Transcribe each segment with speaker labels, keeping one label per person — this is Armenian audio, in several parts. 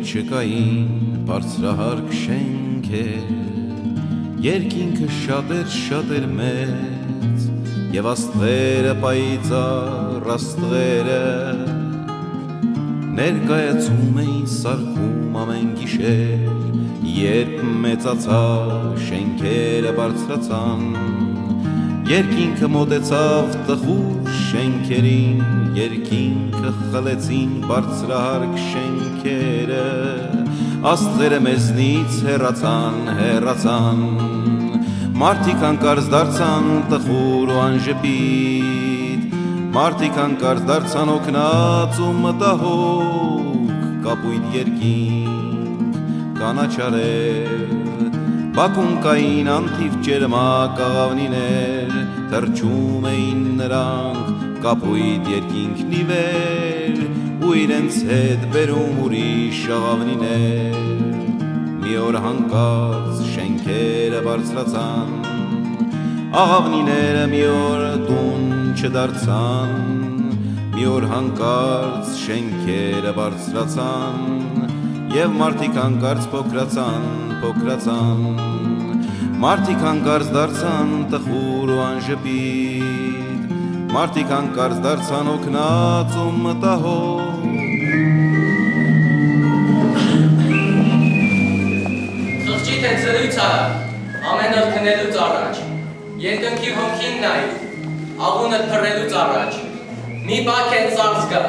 Speaker 1: չկային բարձրահարկ շենքեր, երկինքը շատ էր մեծ, և աստղերը պայծառ աստղերը ներկայացում էին սարքում ամեն գիշեր, երբ մեծացա շենքերը բարձրացան, երկինքը մոտեցավ տխուր շենքերին, երկինքը խլեցին բարձրահարկ շենքերը, աստղերը մեզնից հեռացան, մարդիկ հանկարծ դարձան տխուր ու անժպիտ, մարդիկ հանկարծ դարձան օգնած ու մտահոգ, կապույտ երկինք, կանաչարեր, բակում կային անթիվ ճերմակ աղավնիներ, թռչում էին նրանք կապույտ երկինքն ի վեր, ու իրենց հետ բերում ուրիշ աղավնիներ, մի օր հանկարծ շենքերը բարձրացան, աղավնիները մի օր տուն չդարձան, մի օր հանկարծ շենքերը բարձրացան, և մարդիկ հանկարծ փոքրացան, մարդիկ հանկարծ դարձան տխուր ու անժպիտ, մարդիկ հանկարծ դարձան օգնած ու մտահոգ։
Speaker 2: Խղճիթ է ծրույց արա, ամեն օր քնելուց առաջ, երկնքի հոնքին նայ, աղունդ փռելուց առաջ, մի բակ է ծարծ գա,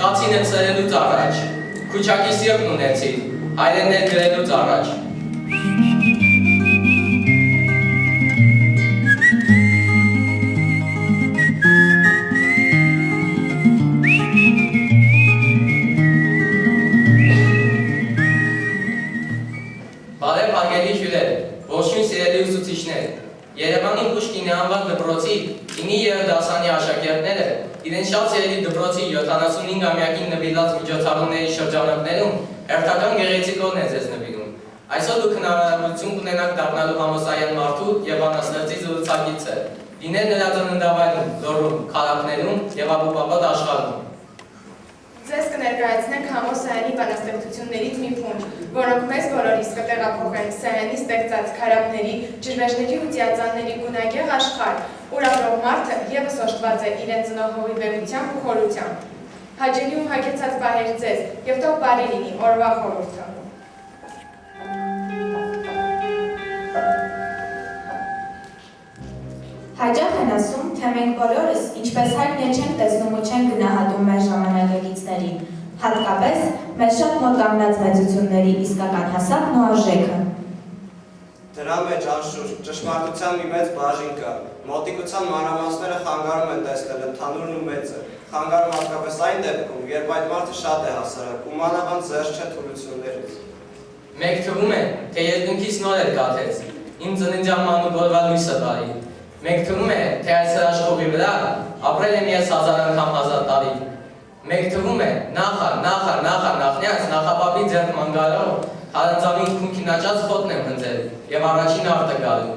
Speaker 2: կացինը ծրելուց առաջ, քուչակի սիրտն ունեցիր, հայրեններ գրելուց առաջ։ Բարև հարգելի հյուրեր, ողջույն սիրելի ուսուցիչներ, Երևանի Պուշկինի անվան դպրոցի 9-րդ դասարանի աշակերտները իրենց շատ սիրելի դպրոցի 75-ամյակին նվիրված միջոցառումների շրջանակներում հերթական գեղեցիկ օրն է ձեզ նվիրում։ Այսօր դուք հնարավորություն կունենաք դառնալու համոզային մարդու և անաստեղծի զրուցակիցը, լինել նրա ծննդավայրում, Լոռում, քաղաքներում և ապուպապատ աշխարհում։
Speaker 3: Ձեզ կներկայացնենք Համո Սայանի բանաստեղծություններից մի փունջ, որոնք մեզ բոլորիս կտեղափոխեն Սայանի ստեղծած քարապների, ջրվեժների ու ծիածանների գունագեղ աշխարհ, ուր ապրող մարդը ևս օժտված է իրենց ծնողողի վեհությամբ ու խորությամբ։ Հաճելի ու հագեցած պահեր ձեզ, և թող բարի լինի օրվա խորհուրդը։
Speaker 4: Հաճախ են ասում, թե մենք բոլորս ինչպես հայտնի չենք տեսնում ու չենք գնահատում մեր ժամանակակիցներին, հատկապես մեր շատ մոտ կանգնած մեծությունների իսկական հասակն ու արժեքը։
Speaker 5: Դրա մեջ անշուշտ ճշմարտության մի մեծ բաժին կա, մոտիկության մանրամասները խանգարում են տեսնել ընդհանուրն ու մեծը, խանգարում հատկապես այն դեպքում, երբ այդ մարդը շատ է հասարակ ու մանավանդ զերծ չէ թուլություններից։
Speaker 2: Մեկ թվում է, թե երկնքից նոր էր կաթեց, իմ ծննդյան մանուկորվա լույսը բարի։ Մեկ թվում է, թե այս հրաշքողի վրա ապրել եմ ես 1000 անգամ 1000 տարի։ Մեկ թվում է, նախնյաց նախապապի ձեռք մանգալով հարանձավին քունքինաճած խոտն եմ հնձել և առաջին արտը գալու։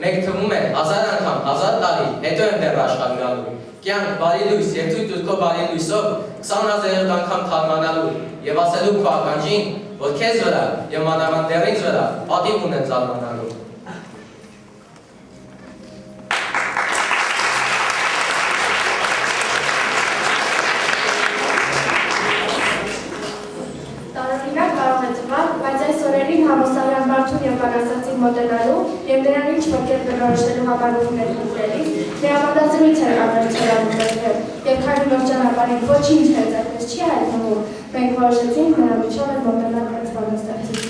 Speaker 2: Մեկ թվում է, 1000 անգամ 1000 տարի հետո եմ դեռ աշխարհ գալու։ Կյանք, բարի լույս և թույլ տուր քո բարի լույսով 20,000 անգամ թարմանալու և ասելու քո ականջին, որ քեզ վրա և մանավանդ դեռ ինձ վրա պատիվ ունեն զարմանալու։
Speaker 6: Համոսայան մարդուն և բանաստեղծին մոտենալու և նրան ինչ մտքեր բնորոշելու համար ուղիներ խնդրելիս միամտածրույց էր ամերցորանում մեկներ և քանի որ ճանապարհին ոչինչ հերձակպես չի հայտնվում, մենք որոշեցինք նրա միջով էլ մոտենալ հենց բանաստեղծին։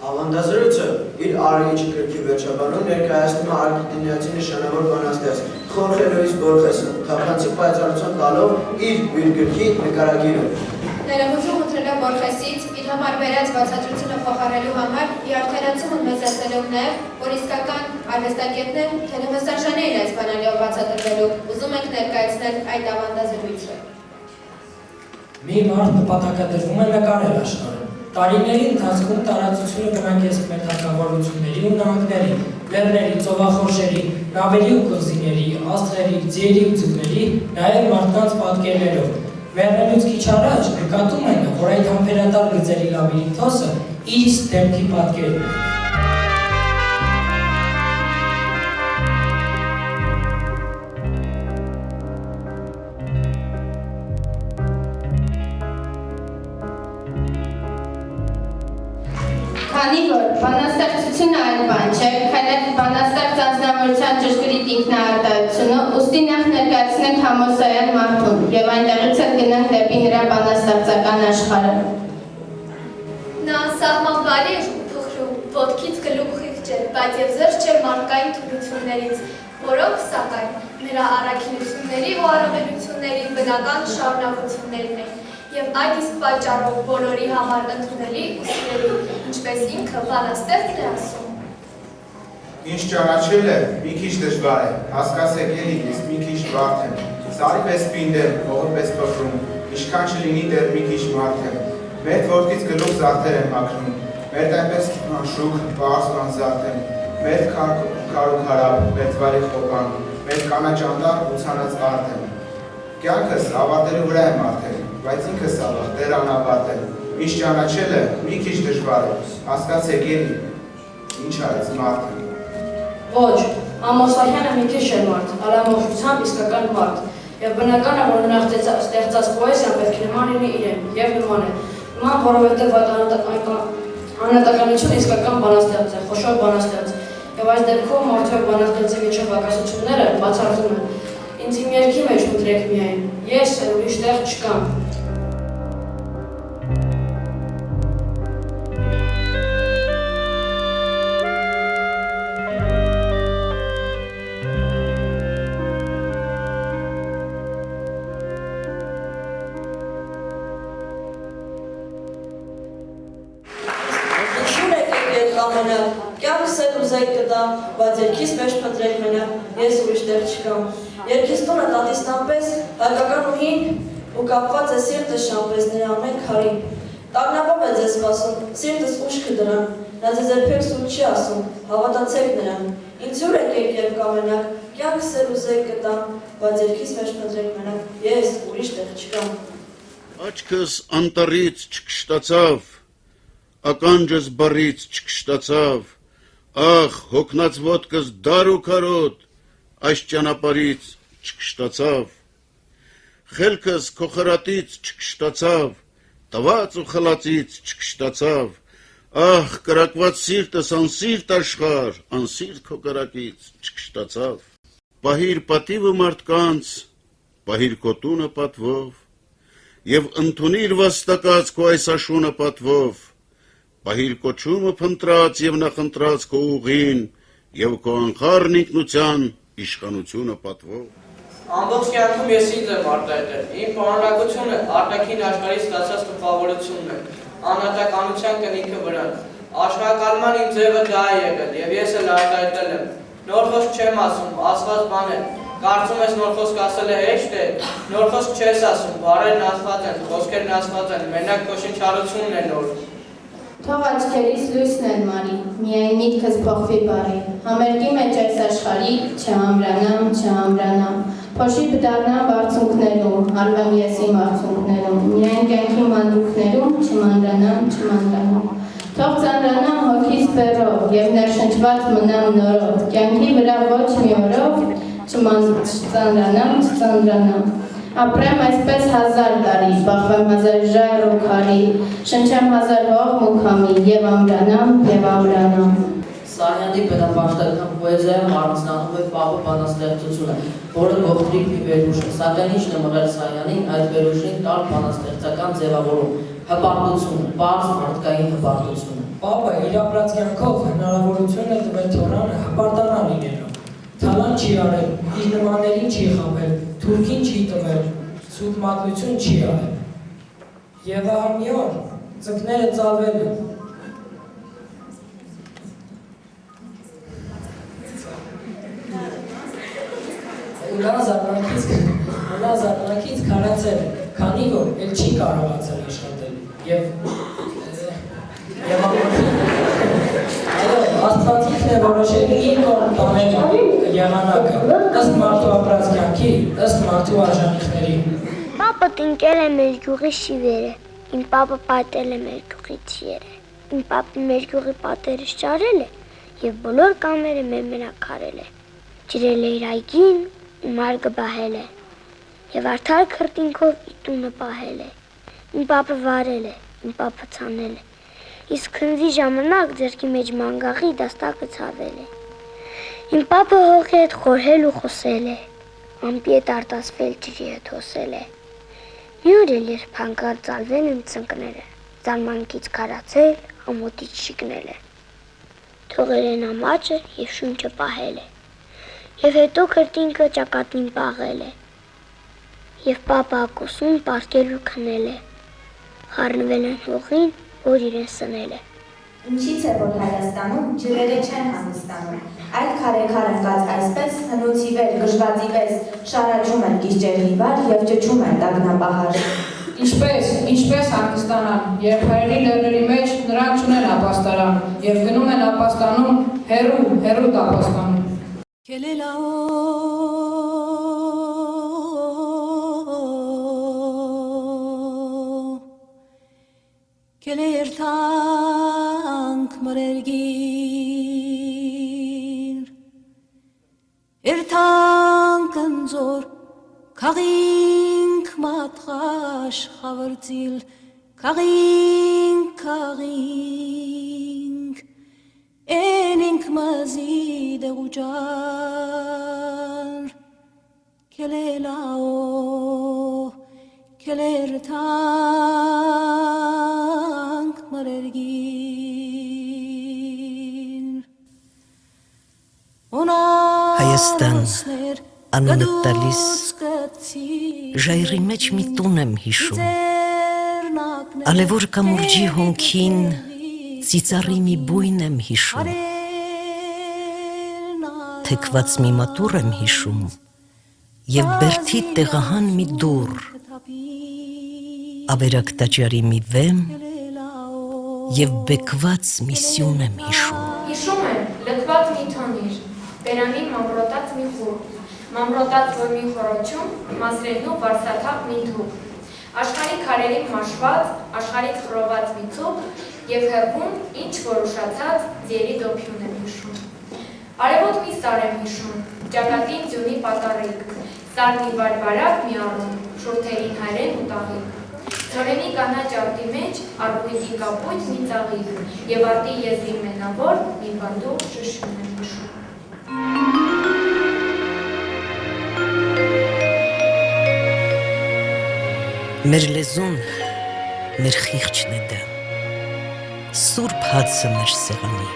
Speaker 7: Ավանդազրույցը իր Արիիչ գրքի վերջաբանում ներկայացնում է արգենտինացի նշանավոր բանաստեղծ Խորխե Լուիս Բորխեսը, թափանցիկ պայծառություն տալով իր գրքի նկարագիրը։
Speaker 8: Ներողություն խնդրել եմ Բորխեսից իր համար վերած բացատրությունը փոխարելու համար իարքայնացում մեզ ասելով նաև, որ իսկական արվեստագետներ թելեմեսաժանի են այս բանալիով բացատրվելու, ուզում ենք ներկայացնել այդ ավանդազրույցը։
Speaker 9: Մի մարդ նպատակադրվում է նկարել աշխարհը։ Տարիների ընթացքում տարածությունը բնակեց մեր թագավորությունների ու նահանգների, լեռների, ծովախորշերի, նավերի ու կղզիների, աստղերի, ձիերի ու ձկների, նաև մարդկանց պատկերներով։ Մեռնելուց քիչ առաջ նկատում են, որ այդ համբերատար գծերի լաբիրինթոսը իր իսկ դեմքի պատկերն է։
Speaker 8: Քանի որ բանաստեղծությունը այլ բան չէ, քանակ բանաստեղծ անձնավորության ճշգրիտ ինքնաարտահայտությունը, ուստի նախ ներկայացնենք Համոսայան մարդուն եւ այնտեղից էլ գնանք դեպի նրա բանաստեղծական աշխարհը։
Speaker 6: Նա սահմանբարի փխրու ոտքից գլուխ խիղճեր, բայց եւ զերծ չէր մարդկային թուլություններից, որոնք սակայն նրա առաքինությունների ու առավելությունների բնական շարունակություններն են։ Եվ այդ իսկ պատճառով բոլորի համար ընդունելի ու սիրելի, ինչպես ինքը բանաստեղծն է ասում։
Speaker 10: Ինչ ճանաչել է, մի քիչ դժվար է, հասկացեք էլի, ես մի քիչ բարդ եմ, սարի պես պինդ եմ, հողը պես փխրում, ինչքան չլինի դեռ մի քիչ մարդ եմ, մեր ոտքից գլուխ զարդեր եմ հագնում, մեր այնպես շուք, պարզ ու անզարդ եմ, մեր քար ու քարապ, մեր թվարի խոպան, մեր կանաչանդար ու ցանած արդ եմ, կյանքս ավարտելու վրա եմ արդեն, բայց ինքս ավաղ, դեր անավարտ եմ, ինչ ճանաչել է, մի քիչ դժվար է, հասկացեք էլի, ինչ արեց մարդ եմ։
Speaker 11: Ոչ, Ամոսայանը մի քիչ էր մարդ, արամոժությամբ իսկական մարդ, եւ բնական է, որ նրա ստեղծած պոեզիան պետք է նման լինի իրեն, եւ նման է, նման, որովհետեւ անհատականությունը իսկական բանաստեղծ է, խոշոր բանաստեղծ, եւ այս դեպքում մարդու եւ բանաստեղծի միջև հակասությունները բացառվում են։ Ինձ իմ երգի մեջ մտրեք միայն, ես էլ ուրիշ տեղ չկամ։ Կյանքս էլ ուզեի կտամ, բայց երգիս մեջ փնտրեք մենակ, ես ուրիշ տեղ չկամ։ Երգիս տունը տատիստան պես հայկական ու հին ու կապված է սիրտս շամպես նրա ամեն քարին։ Տագնապով է ձեզ սպասում, սիրտս ուշքը դրան, նա ձեզ երբեք սուտ չի ասում, հավատացեք նրան։ Ինձ ուր եկեք երբ կամենակ, կյանքս էլ ուզեի կտամ, բայց երգիս մեջ փնտրեք մենակ, ես ուրիշ տեղ չկամ։
Speaker 12: Աչքս անտառից չկշտացավ, ականջս բառից չկշտացավ, ախ, հոգնած ոտքս դար ու քարոտ, այս ճանապարհից չկշտացավ, խելքս քո խրատից չկշտացավ, տված ու խլածից չկշտացավ, ախ, կրակված սիրտս անսիրտ աշխարհ, անսիրտ քո կրակից չկշտացավ, պահիր պատիվը մարդկանց, պահիր քո տունը պատվով, եւ ընդունիր վաստակած քո այս աշունը պատվով, պահիր կոչումը փնտրած եւ նախընտրած քո ուղին եւ քո անխառն ինքնության իշխանությունը պատվով։
Speaker 2: Ամբողջ կյանքում ես ինձ եմ արտահայտել, իմ պարունակությունը արտաքին աշխարհի ստացած տպավորությունն է, անհատականության կնիքը վրան, աշխարհակալման իմ ձևը դա է եղել եւ ես էլ արտահայտել եմ, նոր խոսք չեմ ասում, ասված բան է, կարծում ես նոր խոսք ասելը հեշտ է, նոր խոսք չես ասում, բառերն ասված են, խոսքերն ասված են, մենակ քո շնչառությունն է նոր։
Speaker 8: Թող աչքերիս լույսն են մարի, միայն միտքս փոխվի բարի, համերգի մեջ այս աշխարհի չհամրանամ, չհամրանամ, փոշի բդառնամ բարձունքներում, արվեմ ես իմ արցունքներում, միայն կյանքի մանրուքներում չմանրանամ, չմանրանամ, թող ծանրանամ հոգիս բեռով եւ ներշնչված մնամ նորով, կյանքի վրա ոչ մի օրով չծանրանամ, չծանրանամ, ապրեմ այսպես 1000 տարի, բախվեմ 1000 ժայռ ու քարի, շնչեմ 1000 հող ու քամի, եւ ամրանամ։
Speaker 11: Սահյանի բնապաշտական պոեզիայում առանձնանում է պահու բանաստեղծությունը, որը գողտրիկ մի վերուժ է, սակայն ինչն է մղել Սահյանին այդ վերուժին տալ բանաստեղծական ձևավորում, հպարտությունը, պարզ մարդկային հպարտությունը։
Speaker 9: Պապը իր ապրած կյանքով հնարավորություն է տվել Թորանը հպարտանալ լինելու։ Թալան չի արել, իր նմաններին չի խաբել, թուրքին չի տվել, սուտ մատնություն չի արել։ Եվ ահա մի օր ծնկները ծալվել են։ Նա զարմանկից քարացել է, քանի որ էլ չի կարողացել աշխատել։ Եվ Աստվածիքն է որոշել իր կողմ տանել եղանակը, ըստ մարդու ապրած կյանքի, ըստ մարդու արժանիքների։
Speaker 13: Պապը մոտ ընկել է մեր գյուղի շիվերը, իմ պապը պատել է մեր գյուղի ցիերը, իմ պապը մեր գյուղի պատերը շարել է և բոլոր կամերը մեր մենակ արել է, ջրել է իր այգին ու մարգը բահել է, և արդար քրտինքով իր տունը պահել է, իմ պապը վարել է, իմ պապը ցանել է, իսկ քնձի ժամանակ ձեռքի մեջ մանգաղի դաստակը ցավել է, իմ պապը հողի հետ խորհել ու խոսել է, ամպի հետ արտասվել ջրի հետ հոսել է, մի օր էլ երբ հանկարծ ծալվել իմ ծնկները, զարմանքից քարացել, ամոթից շիկնել է, թողել են ամաչը և շունչը պահել է, և հետո քրտինքը ճակատին պաղել է, և պապը ակոսում պարկել ու քնել է, խառնվել են հողին, որ իրեն սնել է։
Speaker 4: Ինչից է, որ Հայաստանում ջրերը չեն հանգստանում, այլ քարեքար ընկած այսպես, հնուց ի վեր, գժված ի պես, շարաչում են գիշերվի վար և ճչում են տագնապահար։
Speaker 14: Ինչպես հանգստանան, երբ հայերի լեռների մեջ նրանք չունեն ապաստարան և գնում են ապաստանում հեռու տապաստանում։
Speaker 15: Երթանք մրերգիր, երթանք ընձոր, կաղինք մատխաշ խավրծիլ, կաղինք, էնինք մզի դեղուջար, կելելաո, կելերթանք
Speaker 16: Հայաստան, անունը տալիս, ժայռի մեջ մի տուն եմ հիշում, ալևոր կամուրջի հոնքին, ծիծառի մի բույն եմ հիշում, թեքված մի մատուռ եմ հիշում, և բերդի տեղահան մի դուռ, ավերակ տաճարի մի վեմ, և բեկված մի սյուն եմ հիշում։
Speaker 3: Հիշում եմ լքված մի թոնիր, բերանի մամրոտած մի խուր, մամրոտած որ մի խորոչում, մազրենու վարսաթափ մի թուղ, աշխարհի քարերին մաշված, աշխարհից խռոված մի ցուկ, և հեռվում ինչ որ ուշացած ձիերի դոփյուն եմ հիշում։ Արևոտ մի սար եմ հիշում, ճակատին ձյունի պատառիկ, սար մի բարբարակ մի առում, շուրթերին հայրեն ու տաղիկ։ Ձորենի կանաչ արտի մեջ արբույտի կապույտ մի ծաղիկ և արտի եզրի մենավոր մի բանդուկ շշում եմ հիշում։
Speaker 16: Մեր լեզուն, մեր խիղճն է դա, սուրբ հացը մեր սեղանի,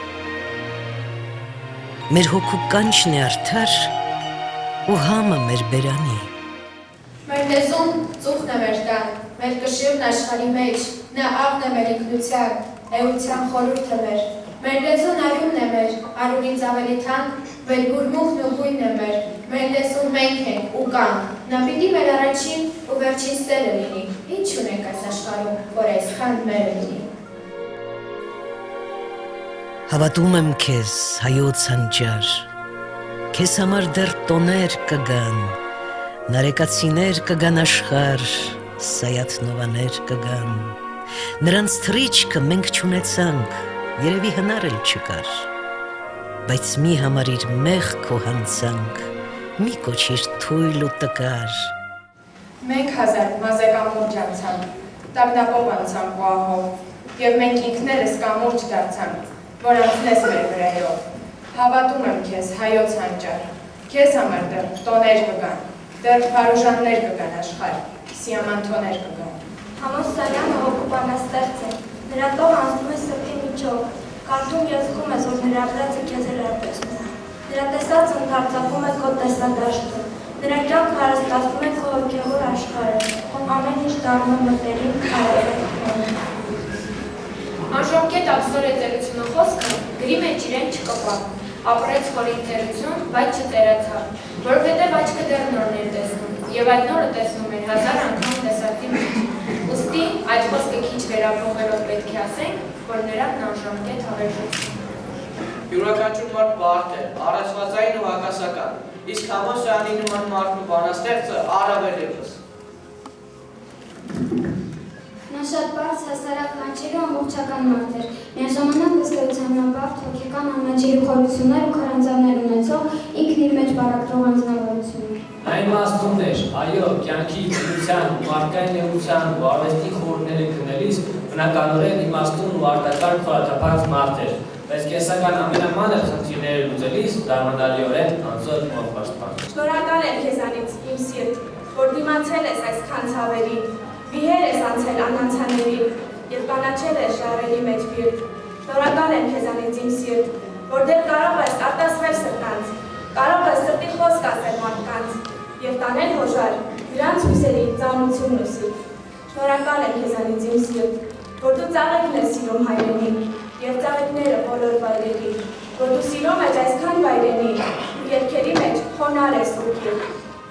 Speaker 16: մեր հոգու կանչն է արդար ու համը մեր բերանի։
Speaker 6: Մեր լեզուն ծուխն է մեր տան, մեր կշիռն աշխարհի մեջ, նա աղն է մեր ինքնության, էության խորհուրդը մեր լեզուն արյունն է մեր, արյունից ավելի թանկ, մեր բուրմունքն ու գույնն է մեր լեզուն մենք ենք ու կանք, նա պիտի մեր առաջին ու վերջին սերը լինի, ինչ ունենք այս աշխարհում, որ այսքան մերը լինի։
Speaker 16: Հավատում եմ քեզ, հայոց հանճար, քեզ համար դեռ տոներ կգան, նարեկացիներ կգան աշխարհ, սայաթնովաներ կգան, նրանց թռիչքը մենք չունեցանք, երևի հնար էլ չկար, բայց մի համարիր մեղք ու հանցանք, մի կոչիր թույլ ու տկար։
Speaker 3: Մենք հազար մազեկամուրջ անցանք, տագնապով անցանք ու ահով, և մենք ինքներս կամուրջ դարձանք, որ անցնես մեր վրայով։ Հավատում եմ քեզ, հայոց հանճար, քեզ համար դեռ տոներ կգան, դեռ վարուժաններ կգան աշխարհ, սիամանթոներ կգան։
Speaker 6: Համոս Սարյանը հոգու բանաստեղծ է, նրա տող անցնում է սրտի միջով, կարդում և զգում ես, որ նրա վրացը քեզ էլ արպեսնում, նրա տեսածը ընդարձակում է քո տեսադաշտը, նրա կյանքը հարստացնում է քո հոգևոր աշխարհը, ամեն ինչ դառնում է մտերիմ արևելք։
Speaker 3: Անժամկետ ափսոր է ծերությունը խոսքը, գրի մեջ իրեն չկպավ, ապրեց խորին ծերություն, բայց չծերացավ, որովհետև աչքը դեռ նորն էր տեսնում, և այդ նորը տեսնում էր հազար անգամ տեսակի մեջ։ Ուստի այդ խոսքը քիչ վերափոխելով պետք է ասենք, որ նրան անժամկետ հավերժություն։
Speaker 2: Յուրաքանչյուր մարդ բարդ է, առածվածային ու հակասական, իսկ Համոս Սարյանի նման մարդու բանաստեղծը առավել ևս։
Speaker 6: Նա շատ բարձ հասարակ կանչելու ամբողջական մարդ էր, միաժամանակ վստահության ապարտ, հոգեկան աննաջելի խորություններ ու քարանձավներ ունեցող ինքն իր մեջ բարակրող անձնավորություն։
Speaker 9: Նա իմաստուն էր, այո, կյանքի ծնության, մարդկային էության ու արվեստի խորհուրդները գնելիս բնականորեն իմաստուն ու արտակարգ խորաթափած մարդ էր, բայց կենսական ամենամանր խնդիրները լուծելիս դարմանալիորեն անզոր մոտ պաշտպան։
Speaker 3: Շնորհակալ եմ քեզանից, իմ սիրտ, որ դիմացել ես այսքան ցավերի, վիհեր ես անցել անանցաներին և կանաչել ես ժառերի մեջ բիրտ։ Շնորհակալ եմ քեզանից, իմ սիրտ, որ դեռ կարող ես արտասվել սրտանց, կարող ես սրտի խոսք ասել մարդկանց և տանել հոժար, դրանց հույսերի ծանությունն ու սիրտ։ Շնորհակալ եմ քեզանից, իմ սիրտ, որ դու ծաղիկն ես սիրում հայրենին և ծաղիկները բոլոր վայրերի, որ դու սիրում ես այսքան վայրենի ու երգերի մեջ խոնար ես ու կիրք։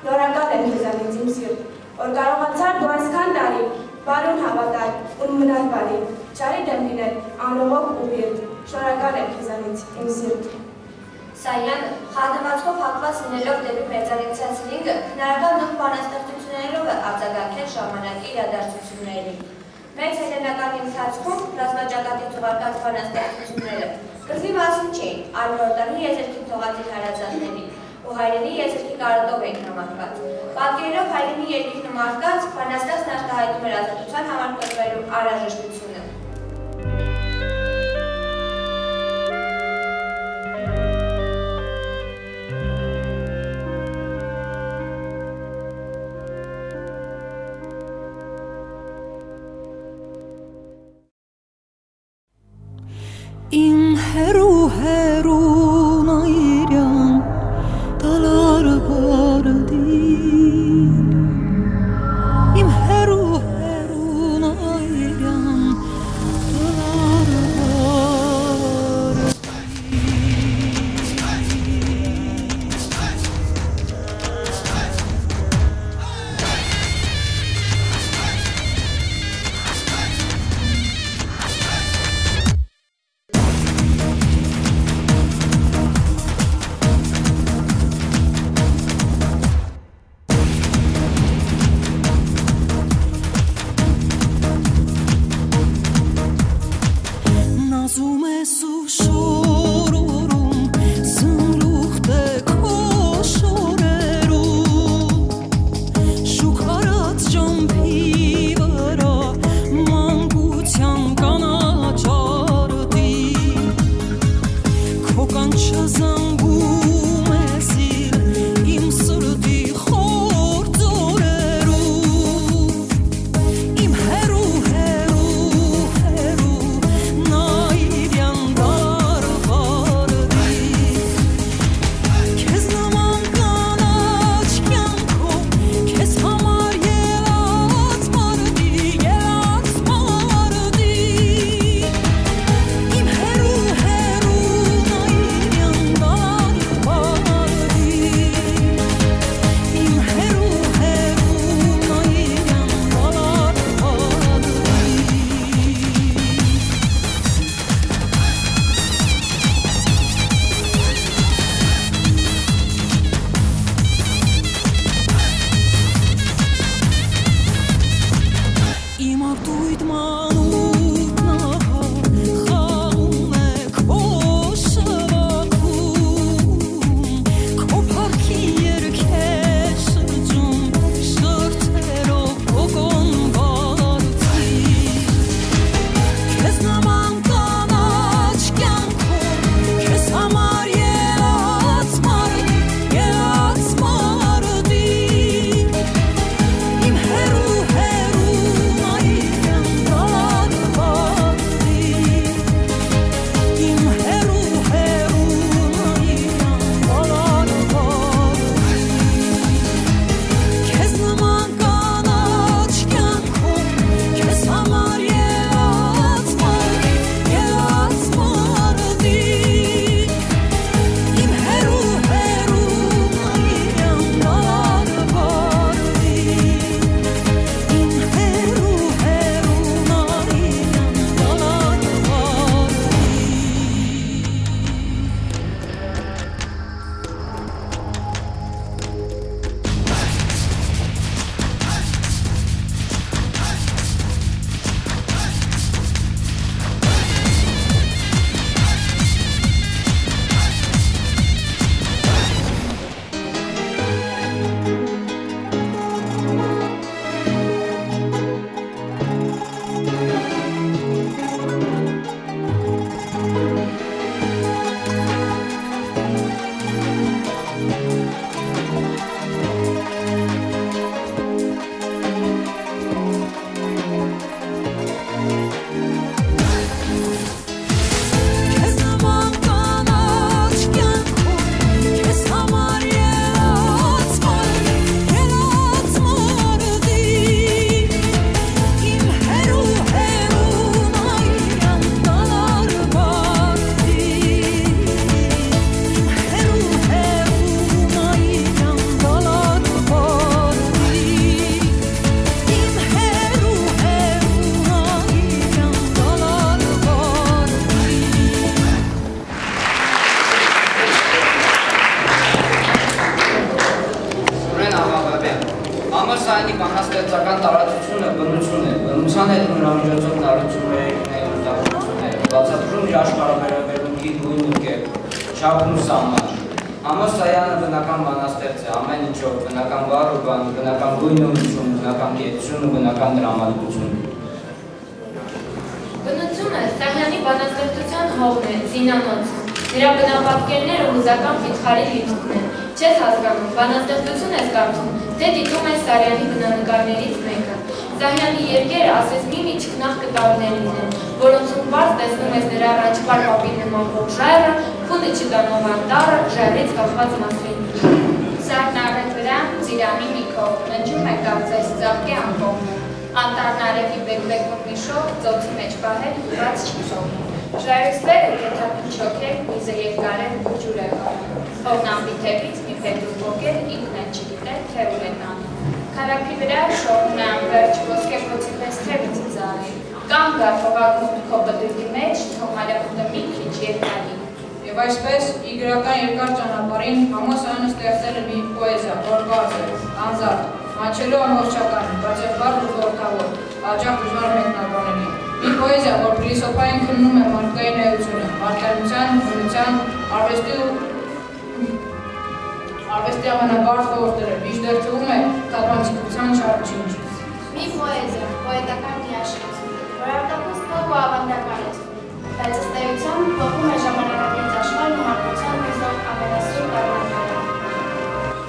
Speaker 3: Շնորհակալ եմ քեզանից, իմ սիրտ, որ կարողացար դու այսքան տարի բարուն հավատալ ու մնալ բարի, չարի դեմ լինել անողոք ու բիրտ։ Շնորհակալ եմ քեզանից, իմ սիրտ։
Speaker 8: Սայանը խառնվածքով հակված լինելով դեպի մեծարեցած լինգը հնարական նոր բանաստեղծություններով է արձագանքել ժամանակի իրադարձություններին։ Մեծ հելլենական ընթացքում ռազմաճակատից ուղարկած բանաստեղծությունները կռվի մասին չէին, այլ հորդանի եզերքին թողածի հարազատների ու հայրենի եզերքի կարոտով էին համակված։ Պատկերելով հայրենի երկիրն ու մարդկանց, բանաստեղծն արտահայտում էր ազատության համար կռվելու անհրաժեշտությունը։
Speaker 15: Իմ հերու նայրյան տալարը բարդին Իմ հերու նայրյան
Speaker 17: Համոսայանի բանաստեղծական տարածությունը բնություն է, բնության հետ նորամիջոցով տարածությունների բացատրում իր աշխարհաբերաբերմունքի գույն ու կերպ, չափն ու սահմանը։ Համոսայանը բնական բանաստեղծ է, ամեն ինչով, բնական բառ ու բան, բնական գույն ու հնչյուն, բնական կեցություն ու բնական դրամատուրգություն։
Speaker 8: Բնությունը Սահյանի բանաստեղծության հողն է, զինանոցը։ Նրա բնապատկերները հուզական վիթխարի լիցքն են։ Չես հասկանում, բանաստեղծություն ես կարծում, թե դիտում ես Սարյանի բնանկարներից մեկը։ Սահյանի երկերը ասես մի չքնաղ կտավներից են, որոնցում բաց տեսնում ես նրա առաջվար պապի նման ող ժայռը, քունը չտանող անտառը, ժայռից կախված մասրին։
Speaker 18: Սարն առետ վրա ծիրանի մի քով, նջում է կարծես ծաղկի ամբով։ Անտառն արևի բեկ-բեկում մի շող, ծոցի մեջ պահել, բաց չի շողում։ Ժայռից վերը կեթապին չոքել, միզը երկարել ու ջուր է խաղում։ Հողն ամբիթեպից մի փետուր ոգել, ինքն էլ չգիտել, թե ուր է տանում։ Քարակի վրա շողն է անվերջ, ոսկե փոցի պես թևից ծաղի։ Կանգ առ հողագնուտ քո բդրդի մեջ, թող մալակուտը մի քիչ երկարի։
Speaker 14: Եվ այսպես, իր գրական երկար ճանապարհին Համոսայանը ստեղծել է մի պոեզիա, որ բաց է, անզատ, մաչելու ամբողջական, բայց եւ բարդ ու խորհրդավոր, հաճախ դժվար մեկնաբանելի։ Մի պոեզիա, որ փիլիսոփային քննում է մարդկային էությունը, մարդկայնության, բնության, արվեստի ամենաբարձ ոլորտները, մինչդեռ թվում է թափանցիկության շարժիչ։
Speaker 6: Մի պոեզիա, պոետական միաշնություն, որ արտաքուստ փող ու ավանդական է, բայց ըստ էության փոխում է ժամանակակից աշխարհն ու մարդկության հյուսող ամենասուրբ արմատները։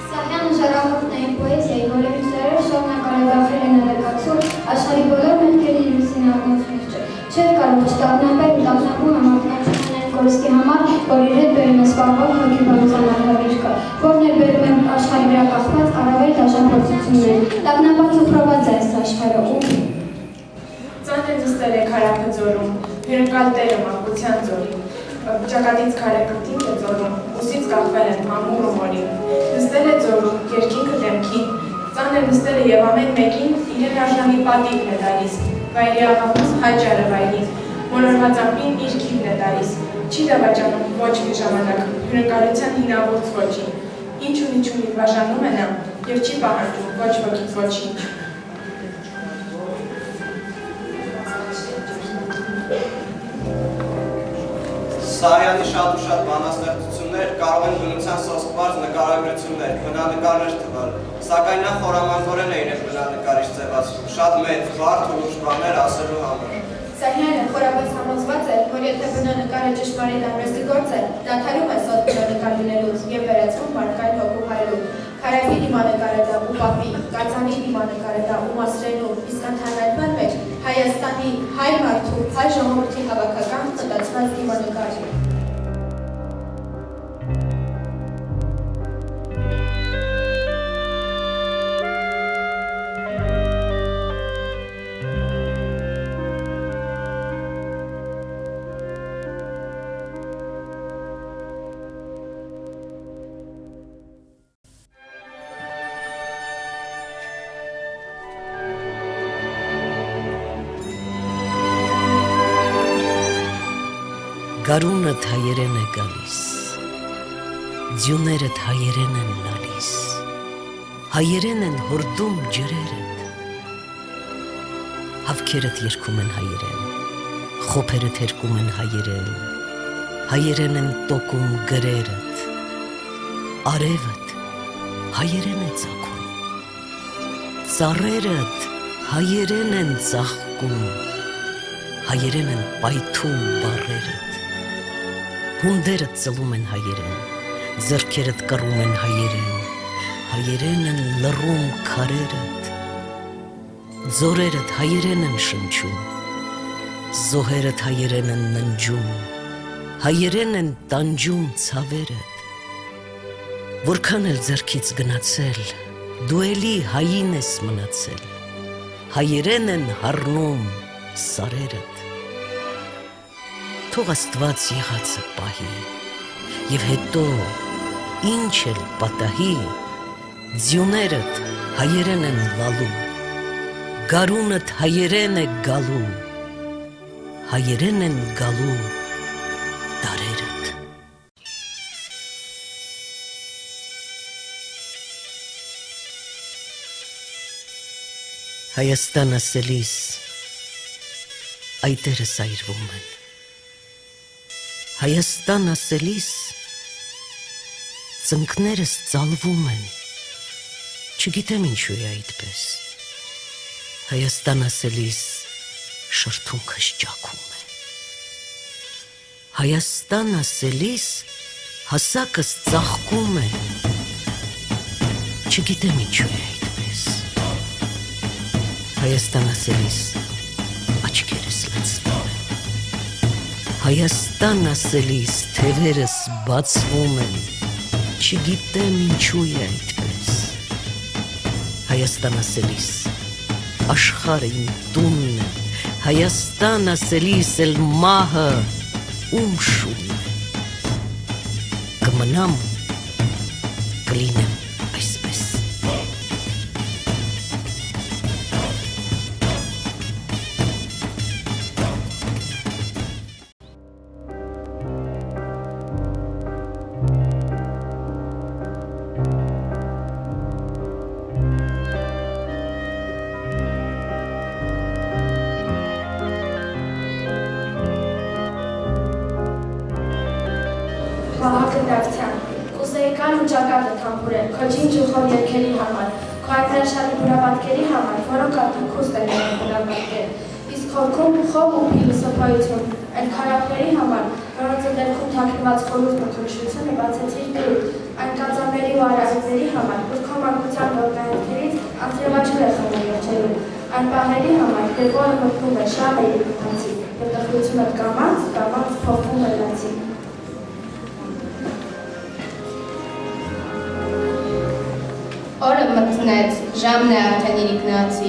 Speaker 18: Սահյանը ժառանգորդն է պոեզիայի, որը մյուսներով շարունակարևախել է նվեկացում աշխարհի բոլոր մեղքերի լույսին առնող խիղճը։ Չէր կարող շտապնապել ու տագնապում է մարդկանցիաների կորստի համար, որ իր հետ բերում է սպառվող հոգեբանության արհավիրքը, որն էլ բերում է աշխարհի վրա կախված առավել դաժան փորձություններ։ Տագնապած ու խռոված է այս աշխարհը ու
Speaker 3: Ծանր նստել է քարափը ձորում, հյուրընկալ տերը մանկության ձորին, ճակատից քարե կրտինք է ձորում, ուսից կախվել են ամուր ու մորին, նստել է ձորում, երկինքը դեմքին, ծանր նստել է և ամեն մեկին իրեն արժանի պատիվն է տալիս, վայրի աղավուս հաճարը վայրին, մոլորված ամպին իր քիվն է տալիս, չի դավաճանում ոչ մի ժամանակ, հյուրընկալության հինավուրց ոչին, ինչ ունի բաժանում է նա և չի պահանջում ոչ ոքից ոչինչ։
Speaker 5: Սարյանի շատ ու շատ բանաստեղծություններ կարող են բնության սոսկված նկարագրություններ, բնանկարներ թվալ, սակայն նա խորամանկորեն է իրեն բնանկարիչ ձևացնում, շատ մեծ, բարդ ու լուրջ բաներ ասելու համար։
Speaker 8: Սահյանը խորապես համոզված է, որ եթե բնանկարը ճշմարիտ արվեստի գործ է, դադարում է սոտ բնանկար լինելուց և վերածվում մարդկային հոգու հայրու։ Քարայրի դիմանկարը դա ու պապի, կածանի դիմանկարը դա ու մասրենու, իսկ ընդհանրացման մեջ Հայաստանի հայ մարդու, հայ ժողովրդի հավաքական խտացված դիմանկարը։
Speaker 16: Գարունդ հայերեն է գալիս, ձյուներդ հայերեն են լալիս, հայերեն են հորդում ջրերդ, հավքերդ երգում են հայերեն, խոփերդ հերկում են հայերեն, հայերեն են տոկում գրերդ, արևդ հայերեն է ծագում, ծառերդ հայերեն են ծաղկում, հայերեն են պայթում բառերդ, հունդերդ ծլում են հայերեն, ձեռքերդ կռում են հայերեն, հայերեն են լռում քարերդ, ձորերդ հայերեն են շնչում, զոհերդ հայերեն են ննջում, հայերեն են տանջում ցավերդ, որքան էլ ձեռքից գնացել, դու էլի հային ես մնացել, հայերեն են հառնում սարերդ, թող Աստված եղածը պահի, և հետո ինչ էլ պատահի, ձյուներդ հայերեն են լալու, գարունդ հայերեն է գալու, հայերեն են գալու դարերդ։ Հայաստան ասելիս այտերս այրվում են, Հայաստան ասելիս ծնկներս ծալվում են, չգիտեմ ինչու է այդպես, Հայաստան ասելիս շրթունքս ճաքում է, Հայաստան ասելիս հասակս ծաղկում է, չգիտեմ ինչու է այդպես, Հայաստան ասելիս աչքերս լցվում են, Հայաստան ասելիս թևերս բացվում են, չգիտեմ ինչու է այդպես, Հայաստան ասելիս աշխարհը իմ տունն է, Հայաստան ասելիս էլ մահը ում շունն է, կմնամ, կլինեմ այսպես։
Speaker 6: Վահագնդակցյան, կուզեի կան ու ճակատը թամբուրել, քո ջինջ ու խոր երգերի համար, քո այդհրաշալի բուրապատկերի համար, որոնք արդեն քուստ են բուրապատկեր, իսկ խորքում խով ու փիլիսոփայություն, այն քարակների համար, որոնց դեպքում թաքնված խորհուրդ ու քննչությունը բացեցիր գրուտ, այն կածանների ու արարիների համար, որ քո մանկության ողնահետքերից անձրևաչել է խմել երջերում, այն պահերի համար, երբ որը մտնում է շահ է իրականացի, և տխրությունը կամաց փոխվում է լացի։
Speaker 19: Օրը մտնեց, ժամն է արդեն իրիկնացի,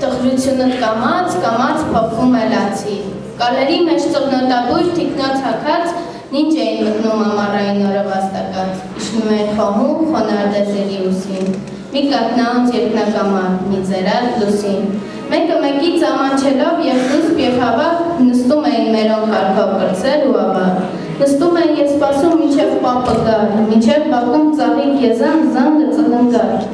Speaker 19: տխրությունըտ կամաց փոխվում է լացի, կալերի մեջ ծողնոտաբույր թիկնոց հակած, նինչ էին մտնում ամառային օրը վաստակած, իշնում էին խոհում խոնարդեզերի ուսին, մի կատնաունց երկնակամար, մի ձերալ լուսին, մեկը մեկից ամանչելով և զուսպ և հավակ նստում էին մերոն կարգով կրծեր ու ավակ, նստում էին ես սպասում մինչև պապը գար, մինչև բակում ծաղիկ եզան զանգը ծլնգար։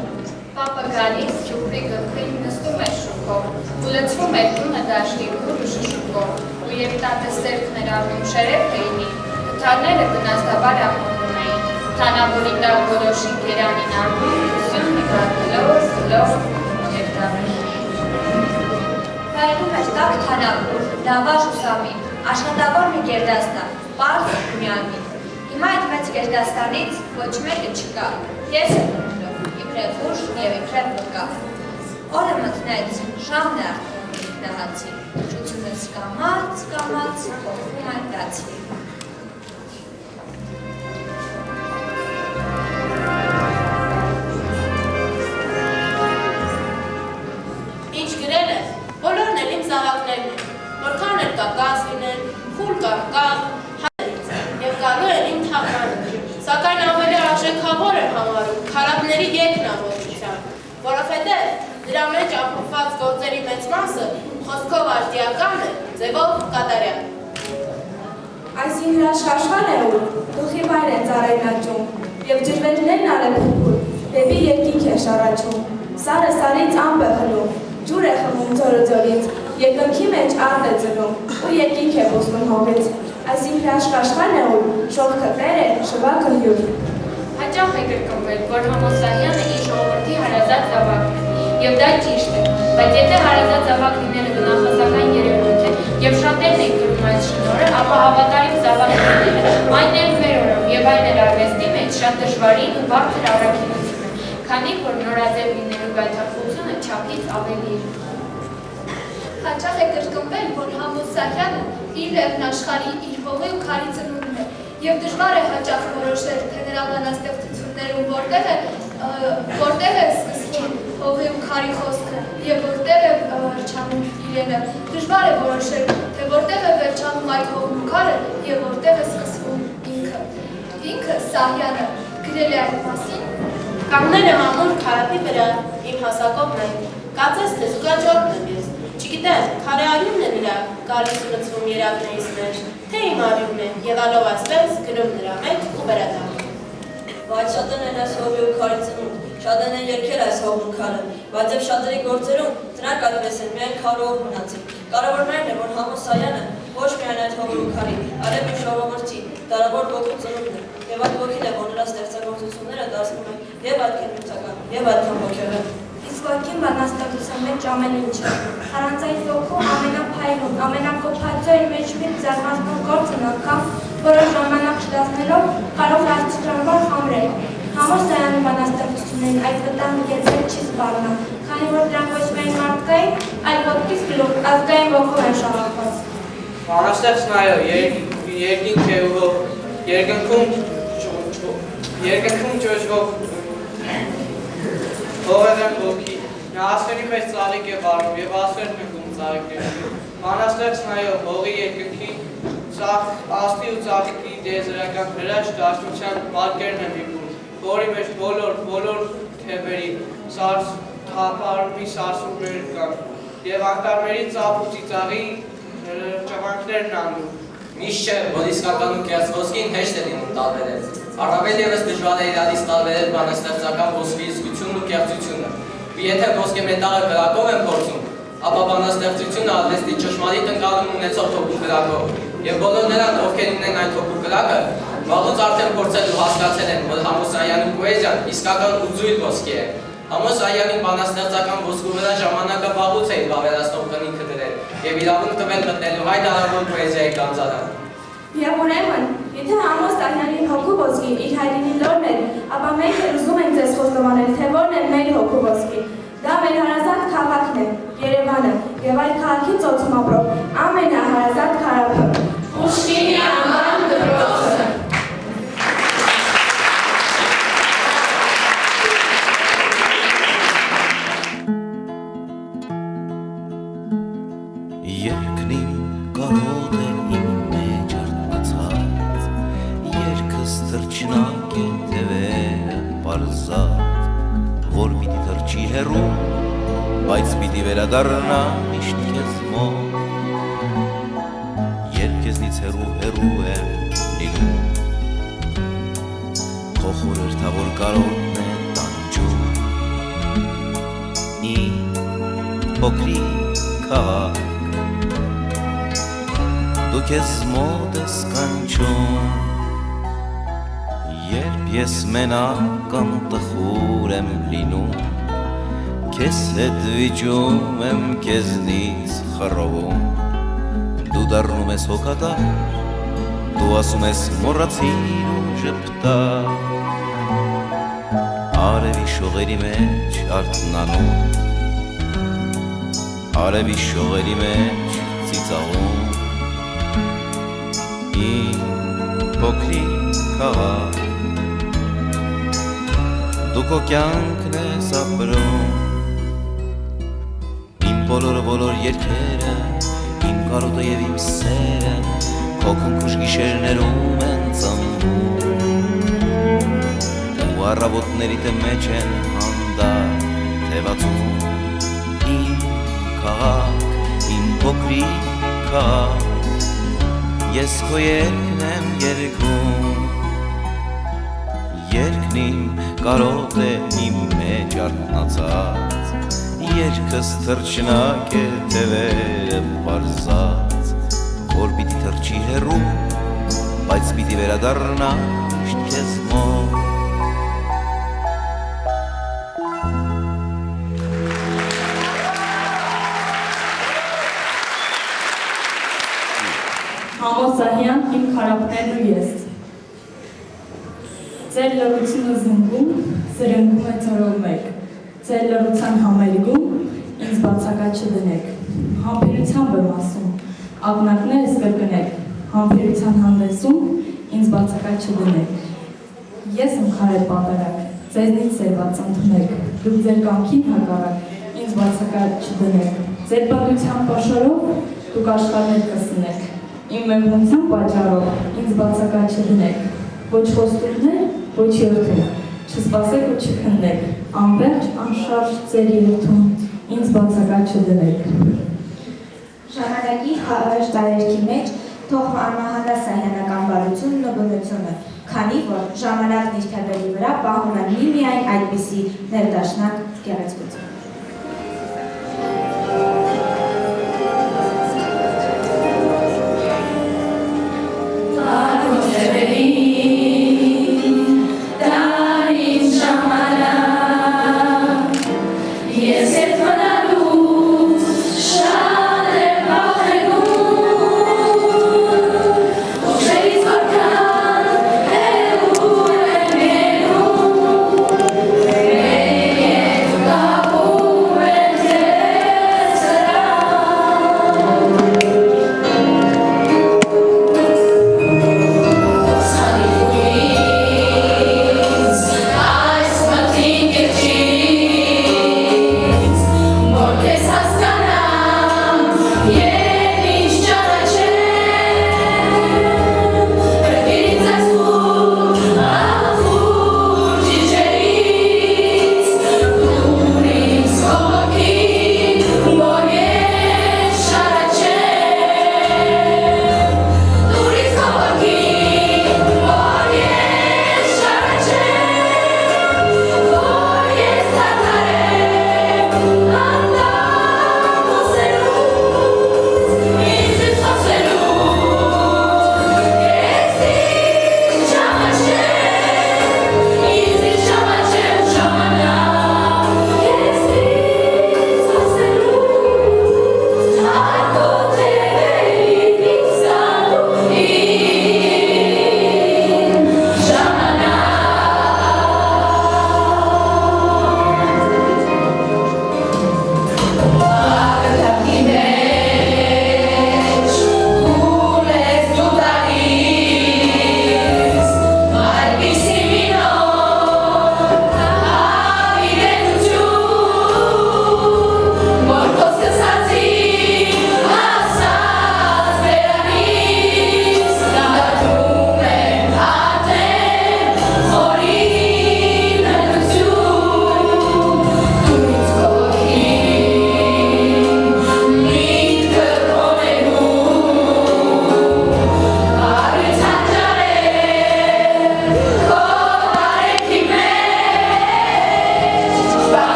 Speaker 18: Պապը գալիս ճուպրի գլխին նստում է շուկով, ու լցվում է տունը դաշտի կուր ու շշուկով, ու և տատստերք ներառնում շերև հեինի, կթարները բնազդաբար աղոնում էին, թանավորի տակ գորոշին գերանին արգում, ուսյուն նկար լոզ, և դավեր։
Speaker 20: Հայնում էր տակ թանավոր, դավար ուսամին, աշխատավոր մի գերդաստան, պարզ ու միանմին։ Հիմա այդ մեծ գերդաստանից ոչ մեկը չկա, ես եմ մտնով, իբրև ուշ և իբրև վկա։ Օրը մտնեց, ժամն է արդեն նահացի, շությունս կամաց փոխվում է լացի։
Speaker 21: Ինչ գրել է, բոլորն էլ իմ զավակներն են, որքան էլ կա գազ լինեն, խուլ կամ կաղ, հայերից, և գալու են իմ թաղմանը, սակայն ավելի արժեքավոր եմ համարում քարակների երկն ամոթության, որովհետև դրա մեջ ամփոփված գործերի մեծ մասը խոսքով աշտիական է, ձևով կատարյալ։
Speaker 6: Այս իմ հրաշքաշխան է ուր, դուխի վայր են ծառերն աճում, և ջրվեժներն արեփոփում, դեպի երկինք է շառաչում, սարը սարից ամպ է խլում, ջուր է խմում ձորը ձորից, երկնքի մեջ արդ է ձնում, ու երկինք է բոսնում հողից։ Այս իմ հրաշքաշխան է ուր, շողքը տեր է, շվակը հյուր։
Speaker 18: Հաճախ է կրկնվել, որ Համոսայանը իր ժողովրդի հարազատ զավակն է, և դա ճիշտ է, բայց եթե հարազատ զավակ լինելը բնախոսական երևույթ է, և շատերն են կրում այս շնորհը, ապա հավատարիմ զավակ լինելը, այն էլ մեր օրում, և այն էլ արվեստի մեջ շատ դժվարին ու բարձր առաքինություն է, քանի որ նորաձև լինելու գայթակղությունը չափից ավելի է։
Speaker 22: Հաճախ է կրկնվել, որ Համոսայանը իր լեռն աշխարհի իր հողի ու քարի ծնունդն է, և դժվար է հաճախ որոշել, թե նրա բանաստեղծություններում որտեղ է սկսվում հողի ու քարի խոսքը, և որտեղ է վերջանում իրենը, դժվար է որոշել, թե որտեղ է վերջանում այդ հողն ու քարը և որտեղ է սկսվում ինքը։ Ինքը Սահյանը գրել է այդ մասին։
Speaker 21: Կանգնել եմ ամուր քարակի վրա, իմ հասակով մեկ, կածես թե զուգաջորդն եմ ես, չգիտեմ, քարե արյունն է նրա, գալիս ու լցվում երակներից մեջ, թե իմ արյունն է, և ալով այսպես գրում նրա մեջ ու վերադառնում։
Speaker 11: Բայց շատերն են այս հողի ու քարի ծնունդ, շատերն են երգել այս հողն ու քարը, բայց և շատերի գործերում Դրանք այդպես են, միայն քարով մնացին։ Կարևորն է, որ Համոսայանը ոչ միայն այդ հողի ու քարի, այլև մի ժողովրդի դարավոր ոգու ծնունդն է, եւ այդ ոգին է, որ նրա ստեղծագործությունները դարձնում են եւ այդքան նյութական, եւ այդքան ոգեղեն։
Speaker 6: Իսկ ոգին բանաստեղծության մեջ ամեն ինչ է։ Առանց այդ ոգու ամենափայլուն, ամենակոփածո իր մեջ մի զարմացնող գործն անգամ որոշ ժամանակ չդասնելով կարող է աստիճանաբար խամրել։ Համոսայանի բանաստեղծություններին այդ վտանգը գեցել չի սպառնա, քանի որ դրանք ոչ միայն մարդկային, այլ ոտքից գլուխ ազգային ոգով են շաղախված։
Speaker 2: Բանաստեղծն այո, երկինք է ու երկնքում ճոճվող հողեղեն ոգի, նա ասվերի մեջ ծաղիկ է վարում և ասվերն ընկում ծաղիկների։ Բանաստեղծն այո, հողի երկնքի աստի ու ծաղիկի դեզերական հրաշ դաշնության պատկերն է միգում, որի մեջ բոլոր թևերի թափարումի սարսուկներ կան և անկարների ծափ ու ծիծաղի ճղանքներն անում։ Միշտ չէ, որ իսկական ու կեղծ ոսկին հեշտ է լինում տարբերել։ Առավել ևս դժվար է իրարից տարբերել բանաստեղծական ոսկի իսկությունն ու կեղծությունը։ Եթե ոսկե մետաղը կրակով են փորձում, ապա բանաստեղծությունը արվեստի ճշմարիտ ընկալում ունեցող թոփու կրակով։ Եվ բոլոր նրանք, ովքեր ունեն այդ թոփու կրակը, վաղուց արդեն փորձել ու հասկացել են, որ Համոսայանի պոեզիան իսկական ու ձույլ ոսկի է։ Համոսայանի բանաստեղծական ոսկու վրա ժամանակը վաղուց է իր վավերացնող կնիքը դրել և իրավունք տվել մտնելու հայտարարվող պոեզիայի գանձարան։
Speaker 6: Եվ ուրեմն, եթե Համոսայանի հոգու ոսկին իր հայրենի լորն էր, ապա մենք էլ ուզում ենք ձեզ խոստովանել, թե որն է մեր հոգու ոսկին։ Դա մեր հարազատ քաղաքն է, Երևանը, և այդ քաղաքի ծոցում ապրող ամենահարազատ քարափը։ Պուշկինի անվան դպրոցը։
Speaker 1: Երկնին կարոտ է իմ մեջ արտնացած, երկս թրջնակ է թևերը պարզած, որ պիտի թրջի հեռու, բայց պիտի վերադառնա միշտ քեզ մոտ, երբ քեզնից հեռու եմ լինում, քո խորհրդավոր կարոտն է տանջում, իմ փոքրիկ քաղաք, դու քեզ մոտ ես կանչում, երբ ես մենակ կամ տխուր եմ լինում, քեզ հետ վիճում եմ քեզնից խռովում, դու դառնում ես հոգատար, դու ասում ես մոռացիր ու ժպտար, արևի շողերի մեջ արթնանում, արևի շողերի մեջ ծիծաղում, իմ փոքրիկ քաղաք, դու քո կյանքն ես ապրում, իմ բոլոր երգերը, իմ կարոտը և իմ սերը, քո քնքուշ գիշերներում են ծնվում, ու առավոտներիդ մեջ են հանդարտ թևածում, իմ քաղաք, իմ փոքրիկ քաղաք, ես քո երգն եմ երգում, երգն իմ կարոտ է իմ մեջ արտնացած, երկս թրջնակ է թևերը պարզած, որ պիտի թրջի հեռու, բայց պիտի վերադառնա միշտ քեզ մոտ։
Speaker 7: Համոսայան, իմ քարափներն ու ես։ Ձեր լռությունը զնգում, սրընկում է ծորով մեկ, ձեր լռության համերգում, ինձ բացակա չդնեք, համբերությամբ եմ ասում, ակնակներս կրկնեք, համբերության հանդեսում, ինձ բացակա չդնեք, ես եմ քարել պատարակ, ձեզնից սերված ընդունեք, դուք ձեր կամքին հակառակ, ինձ բացակա չդնեք, ձեր պատության պաշարով, դուք աշխարհներ կսնեք, իմ մեղմունության պատճառով ինձ բացակա չդնեք, ոչ խոստումներ, ոչ երթում, չսպասեք ու չքննեք, անվերջ անշարժ ձեր երթում, ինձ բացակա չդնեք։
Speaker 4: Ժամանակի խաղաղ տարերքի մեջ թող արմահանա սահյանական բարությունն ու բնությունը, քանի որ ժամանակն իր թևերի վրա պահում է միմիայն այդպիսի ներդաշնակ գեղեցկություն։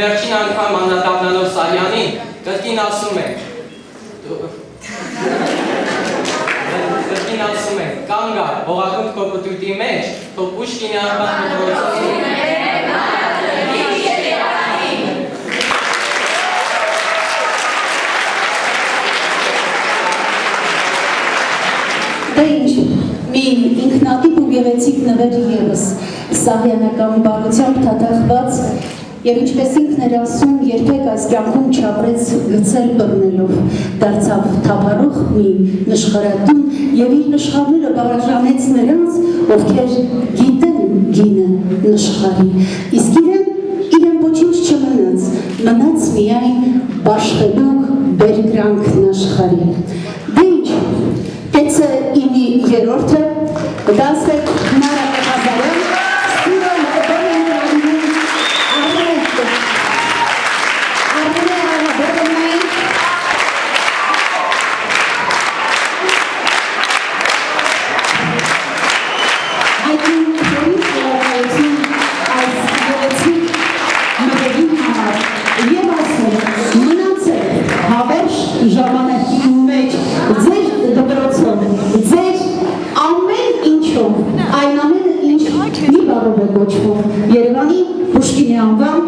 Speaker 2: վերջին անգամ անդրադառնալով Սարյանին, կրկին ասում ենք, կանգ առ, հողագունդ կոպտույտի մեջ, թող Պուշկինի անվան
Speaker 10: Դե ինչ, մի ինքնատիպ ու գեղեցիկ նվեր ևս, սահյանական բարությամբ թաթախված և ինչպես ինքն էր ասում, երբեք այս կյանքում չապրեց գցել բռնելով, դարձավ թափառող մի նշխարատուն և իր նշխարները բարաժանեց նրանց, ովքեր գիտեն գինը նշխարի, իսկ իրեն ոչինչ չմնաց, մնաց միայն բաշխելուկ բերկրանքն աշխարի։ Դե ինչ, Տեցը իմի երորդը, դասեք Նարակ Հազարյան, Սուրան Հոբորեն Ռադիմեն, Արմենե Արաբորենային, այդին քորի խորակայություն այս գեղեցիկ նվերի համար և ասում մնացել հավերժ ժամանակի մեջ ձեր դպրոցով, ձեր ամեն ինչով, այն ամեն ինչ մի բառով է կոչվում Երևանի Պուշկինի անվան